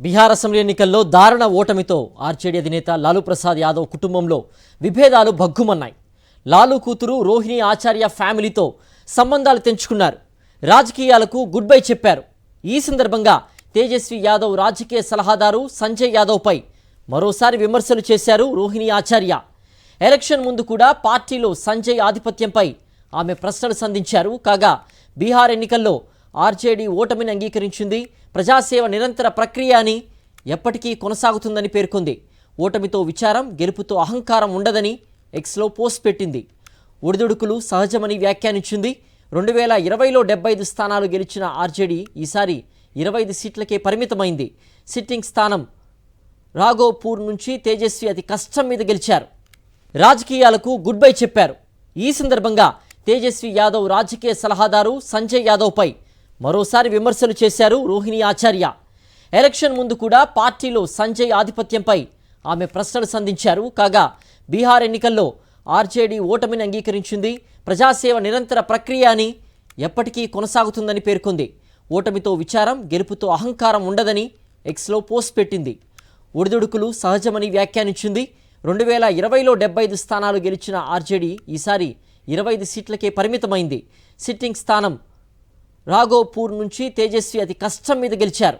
Bihar assembly ఎన్నికల్లో దారుణ ఓటమితో RJD అధినేత లాలూ ప్రసాద్ యాదవ్ కుటుంబంలో విభేదాలు భగ్గుమన్నాయి. లాలూ కూతురు రోహిణి ఆచార్య ఫ్యామిలీతో సంబంధాలు తెంచుకున్నారు. రాజకీయాలకు గుడ్ బై చెప్పారు. ఈ సందర్భంగా తేజస్వి యాదవ్ రాజకీయ సలహాదారు సంజయ్ యాదవ్పై మరోసారి విమర్శలు చేశారు రోహిణి ఆచార్య. ఎలక్షన్ ముందు కూడా పార్టీలో సంజయ్ ఆధిపత్యంపై ఆమె ప్రశ్నలు సంధించారు. కాగా బీహార్ ఎన్నికల్లో ఆర్జేడీ ఓటమిని అంగీకరించింది. ప్రజాసేవ నిరంతర ప్రక్రియ అని ఎప్పటికీ కొనసాగుతుందని పేర్కొంది. ఓటమితో విచారం, గెలుపుతో అహంకారం ఉండదని ఎక్స్లో పోస్ట్ పెట్టింది. ఒడిదుడుకులు సహజమని వ్యాఖ్యానించింది. 2020లో 75 స్థానాలు గెలిచిన ఆర్జేడీ ఈసారి 25 సీట్లకే పరిమితమైంది. సిట్టింగ్ స్థానం రాఘోపూర్ నుంచి తేజస్వి అతి కష్టం మీద గెలిచారు. రాజకీయాలకు గుడ్ బై చెప్పారు. ఈ సందర్భంగా తేజస్వి యాదవ్ రాజకీయ సలహాదారు సంజయ్ యాదవ్పై మరోసారి విమర్శలు చేశారు రోహిణి ఆచార్య. ఎలక్షన్ ముందు కూడా పార్టీలో సంజయ్ ఆధిపత్యంపై ఆమె ప్రశ్నలు సంధించారు. కాగా బీహార్ ఎన్నికల్లో ఆర్జేడీ ఓటమిని అంగీకరించింది. ప్రజాసేవ నిరంతర ప్రక్రియ అని ఎప్పటికీ కొనసాగుతుందని పేర్కొంది. ఓటమితో విచారం, గెలుపుతో అహంకారం ఉండదని ఎక్స్లో పోస్ట్ పెట్టింది. ఒడిదుడుకులు సహజమని వ్యాఖ్యానించింది. 2020లో 75 స్థానాలు గెలిచిన ఆర్జేడీ ఈసారి 25 సీట్లకే పరిమితమైంది. సిట్టింగ్ స్థానం రాఘోపూర్ నుంచి తేజస్వి అతి కష్టం మీద గెలిచారు.